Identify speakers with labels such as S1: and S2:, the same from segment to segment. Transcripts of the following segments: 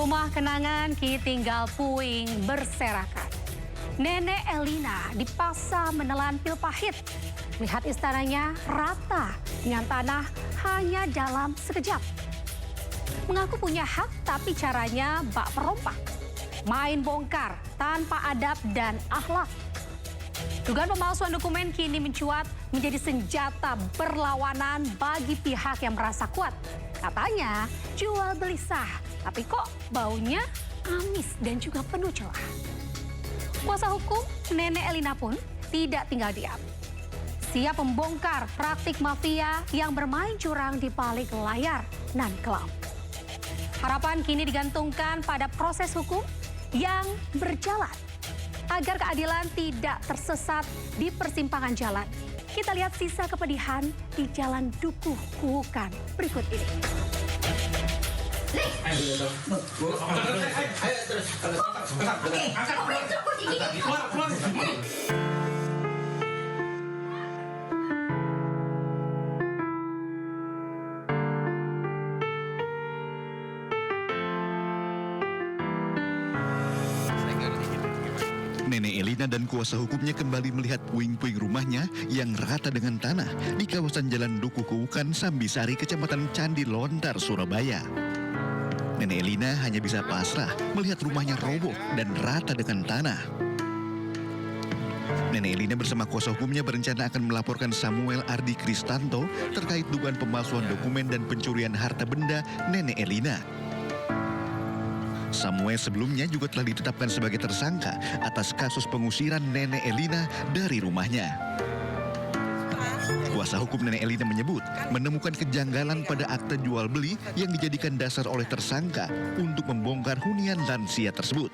S1: Rumah kenangan kini tinggal puing berserakan. Nenek Elina dipaksa menelan pil pahit. Lihat istananya rata dengan tanah hanya dalam sekejap. Mengaku punya hak tapi caranya bak perompak. Main bongkar tanpa adab dan akhlak. Dugaan pemalsuan dokumen kini mencuat menjadi senjata berlawanan bagi pihak yang merasa kuat. Katanya jual beli sah, tapi kok baunya amis dan juga penuh celah. Kuasa hukum Nenek Elina pun tidak tinggal diam. Siap membongkar praktik mafia yang bermain curang di balik layar nan kelam. Harapan kini digantungkan pada proses hukum yang berjalan agar keadilan tidak tersesat di persimpangan jalan. Kita lihat sisa kepedihan di Jalan Dukuh Kuukan berikut ini.
S2: Nenek Elina dan kuasa hukumnya kembali melihat puing-puing rumahnya yang rata dengan tanah di kawasan Jalan Dukuh Kuukan, Sambisari, Kecamatan Candi Lontar, Surabaya. Nenek Elina hanya bisa pasrah melihat rumahnya roboh dan rata dengan tanah. Nenek Elina bersama kuasa hukumnya berencana akan melaporkan Samuel Ardi Kristanto terkait dugaan pemalsuan dokumen dan pencurian harta benda Nenek Elina. Samuel sebelumnya juga telah ditetapkan sebagai tersangka atas kasus pengusiran Nenek Elina dari rumahnya. Kuasa hukum Nenek Elina menyebut menemukan kejanggalan pada akte jual beli yang dijadikan dasar oleh tersangka untuk membongkar hunian lansia tersebut.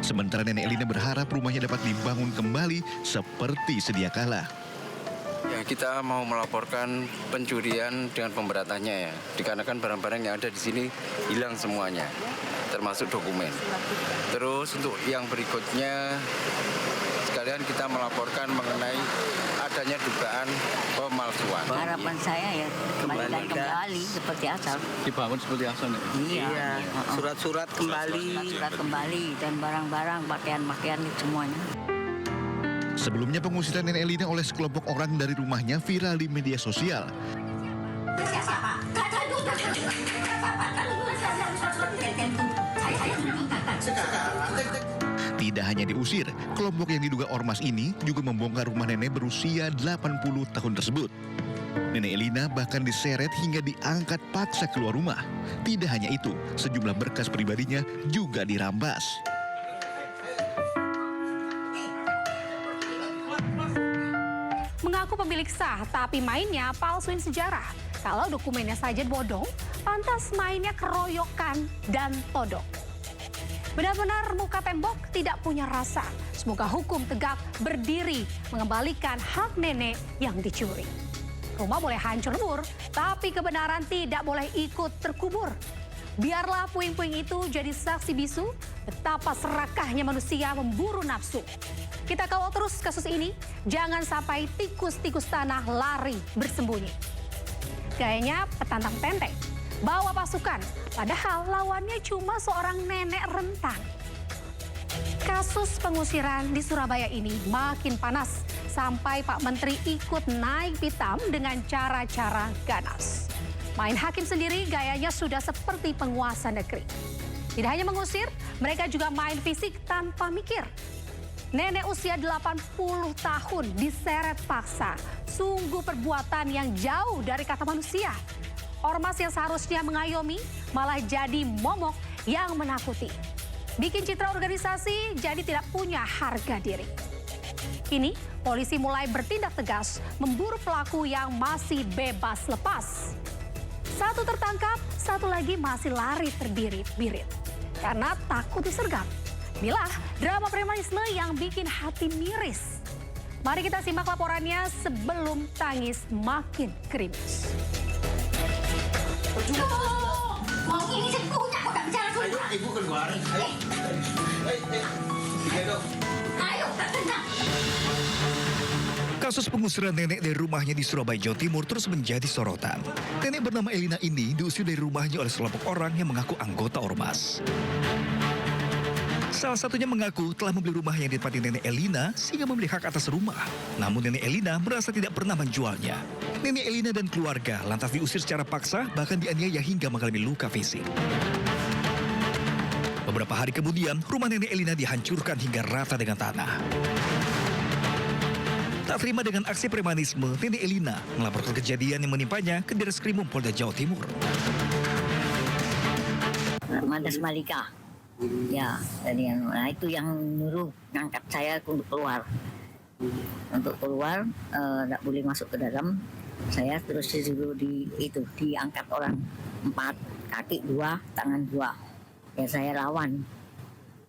S2: Sementara Nenek Elina berharap rumahnya dapat dibangun kembali seperti sedia kala.
S3: Ya, kita mau melaporkan pencurian dengan pemberatannya ya, dikarenakan barang-barang yang ada di sini hilang semuanya, termasuk dokumen. Terus untuk yang berikutnya sekalian kita melaporkan mengenai adanya dugaan pemalsuan.
S4: Harapan saya ya kembali seperti asal.
S3: Dibangun seperti asal ya?
S4: Iya.
S5: Surat-surat kembali.
S4: Surat kembali dan barang-barang, pakaian-pakaian semuanya.
S2: Sebelumnya pengusiran Nenek Elina oleh sekelompok orang dari rumahnya viral di media sosial. Tidak hanya diusir, kelompok yang diduga ormas ini juga membongkar rumah nenek berusia 80 tahun tersebut. Nenek Elina bahkan diseret hingga diangkat paksa keluar rumah. Tidak hanya itu, sejumlah berkas pribadinya juga dirampas.
S1: Mengaku pemilik sah, tapi mainnya palsuin sejarah. Kalau dokumennya saja bodong, pantas mainnya keroyokan dan todong. Benar-benar muka tembok tidak punya rasa. Semoga hukum tegak berdiri mengembalikan hak nenek yang dicuri. Rumah boleh hancur lebur, tapi kebenaran tidak boleh ikut terkubur. Biarlah puing-puing itu jadi saksi bisu betapa serakahnya manusia memburu nafsu. Kita kawal terus kasus ini, jangan sampai tikus-tikus tanah lari bersembunyi. Gayanya petantang tenteng, bawa pasukan, padahal lawannya cuma seorang nenek rentang. Kasus pengusiran di Surabaya ini makin panas, sampai Pak Menteri ikut naik pitam dengan cara-cara ganas. Main hakim sendiri gayanya sudah seperti penguasa negeri. Tidak hanya mengusir, mereka juga main fisik tanpa mikir. Nenek usia 80 tahun diseret paksa. Sungguh perbuatan yang jauh dari kata manusia. Ormas yang seharusnya mengayomi malah jadi momok yang menakuti. Bikin citra organisasi jadi tidak punya harga diri. Kini polisi mulai bertindak tegas memburu pelaku yang masih bebas lepas. Satu tertangkap, satu lagi masih lari terbirit-birit. Karena takut disergap. Inilah drama premanisme yang bikin hati miris. Mari kita simak laporannya sebelum tangis makin gerimis.
S4: Mau ini saya punya kok gak bicara dulu.
S5: Ayo ibu keluar. Ayo. Tiga dong.
S4: Ayo, tak tenang.
S2: Kasus pengusiran nenek dari rumahnya di Surabaya, Jawa Timur terus menjadi sorotan. Nenek bernama Elina ini diusir dari rumahnya oleh sekelompok orang yang mengaku anggota ormas. Salah satunya mengaku telah membeli rumah yang ditempati nenek Elina sehingga memiliki hak atas rumah. Namun nenek Elina merasa tidak pernah menjualnya. Nenek Elina dan keluarga lantas diusir secara paksa, bahkan dianiaya hingga mengalami luka fisik. Beberapa hari kemudian, rumah nenek Elina dihancurkan hingga rata dengan tanah. Tak terima dengan aksi premanisme, nenek Elina melaporkan kejadian yang menimpanya ke Direskrimum Polda Jawa Timur.
S4: Mantas Malika. Ya, jadi itu yang nyuruh ngangkat saya untuk keluar. Untuk keluar, tidak boleh masuk ke dalam. Saya terus disuruh diangkat orang 4, kaki 2, tangan 2. Ya saya lawan.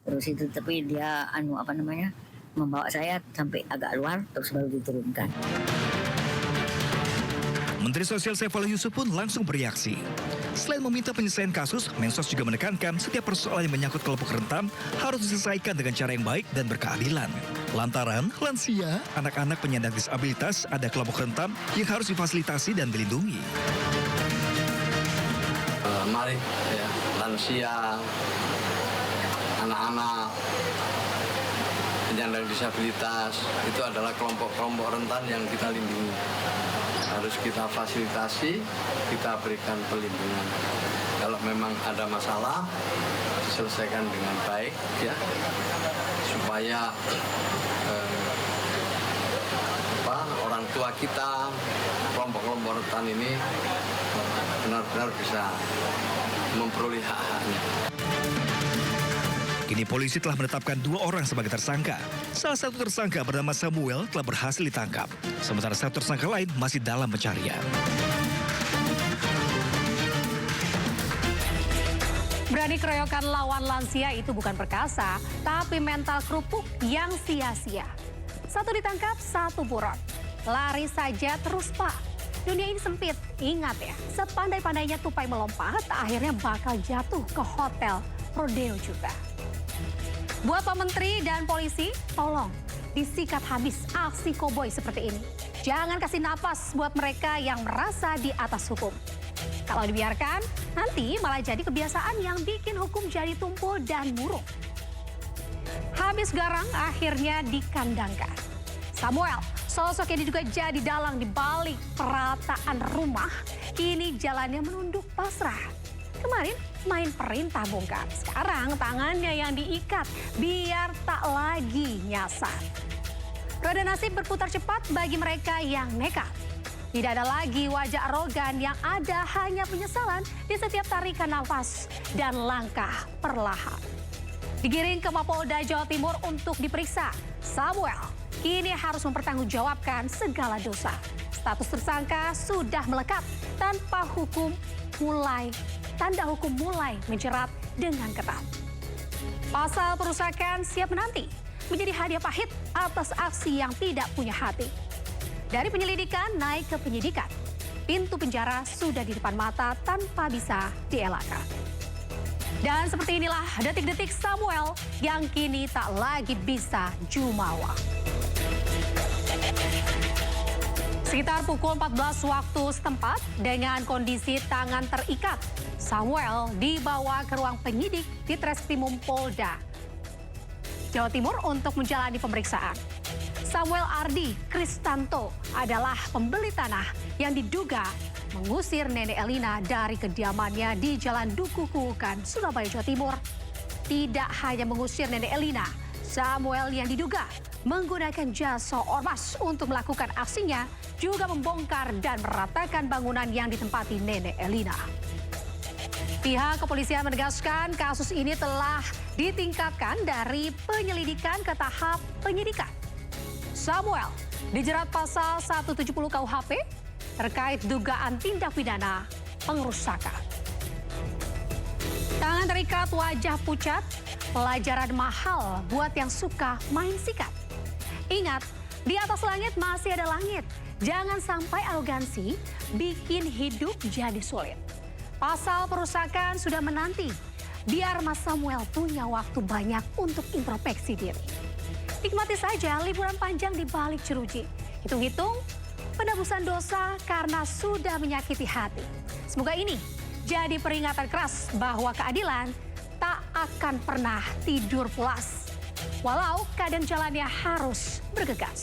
S4: Terus itu tapi dia membawa saya sampai agak luar terus baru diturunkan.
S2: Menteri Sosial Saifullah Yusuf pun langsung bereaksi. Selain meminta penyelesaian kasus, Mensos juga menekankan setiap persoalan yang menyangkut kelompok rentan harus diselesaikan dengan cara yang baik dan berkeadilan. Lantaran lansia, anak-anak penyandang disabilitas ada kelompok rentan yang harus difasilitasi dan dilindungi.
S6: Mari ya, lansia, anak-anak, penyandang disabilitas itu adalah kelompok-kelompok rentan yang kita lindungi. Harus kita fasilitasi, kita berikan perlindungan. Kalau memang ada masalah, diselesaikan dengan baik ya, supaya orang tua kita, kelompok-kelompok rentan ini benar-benar bisa memperoleh hak-haknya.
S2: Kini polisi telah menetapkan 2 orang sebagai tersangka. Salah satu tersangka bernama Samuel telah berhasil ditangkap. Sementara satu tersangka lain masih dalam pencarian.
S1: Berani keroyokan lawan lansia itu bukan perkasa, tapi mental kerupuk yang sia-sia. Satu ditangkap, satu buron. Lari saja terus, Pak. Dunia ini sempit. Ingat ya, sepandai-pandainya tupai melompat, akhirnya bakal jatuh ke hotel rodeo juga. Buat Pak Menteri dan polisi, tolong disikat habis aksi koboi seperti ini. Jangan kasih napas buat mereka yang merasa di atas hukum. Kalau dibiarkan, nanti malah jadi kebiasaan yang bikin hukum jadi tumpul dan murung. Habis garang, akhirnya dikandangkan. Samuel, sosok yang juga jadi dalang di balik perataan rumah, kini jalannya menunduk pasrah. Kemarin main perintah bongkar, sekarang tangannya yang diikat biar tak lagi nyasar. Roda nasib berputar cepat bagi mereka yang nekat. Tidak ada lagi wajah arogan, yang ada hanya penyesalan di setiap tarikan nafas dan langkah perlahan. Digiring ke Mapolda Jawa Timur untuk diperiksa, Samuel kini harus mempertanggungjawabkan segala dosa. Status tersangka sudah melekat tanpa tanda hukum mulai menjerat dengan ketat. Pasal perusakan siap menanti menjadi hadiah pahit atas aksi yang tidak punya hati. Dari penyelidikan naik ke penyidikan, pintu penjara sudah di depan mata tanpa bisa dielakkan. Dan seperti inilah detik-detik Samuel yang kini tak lagi bisa jumawa. Sekitar pukul 14 waktu setempat, dengan kondisi tangan terikat, Samuel dibawa ke ruang penyidik di Treskrimum Polda Jawa Timur untuk menjalani pemeriksaan. Samuel Ardi Kristanto adalah pembeli tanah yang diduga mengusir Nenek Elina dari kediamannya di Jalan Duku Kuukan, Surabaya, Jawa Timur. Tidak hanya mengusir Nenek Elina, Samuel yang diduga menggunakan jasa ormas untuk melakukan aksinya juga membongkar dan meratakan bangunan yang ditempati Nenek Elina. Pihak kepolisian menegaskan kasus ini telah ditingkatkan dari penyelidikan ke tahap penyidikan. Samuel dijerat pasal 170 KUHP terkait dugaan tindak pidana pengerusakan. Tangan terikat, wajah pucat, pelajaran mahal buat yang suka main sikat. Ingat, di atas langit masih ada langit. Jangan sampai arogansi bikin hidup jadi sulit. Pasal perusakan sudah menanti, biar Mas Samuel punya waktu banyak untuk introspeksi diri. Nikmati saja liburan panjang di balik jeruji. Hitung-hitung, penebusan dosa karena sudah menyakiti hati. Semoga ini jadi peringatan keras bahwa keadilan tak akan pernah tidur pulas. Walau kadang jalannya harus bergegas.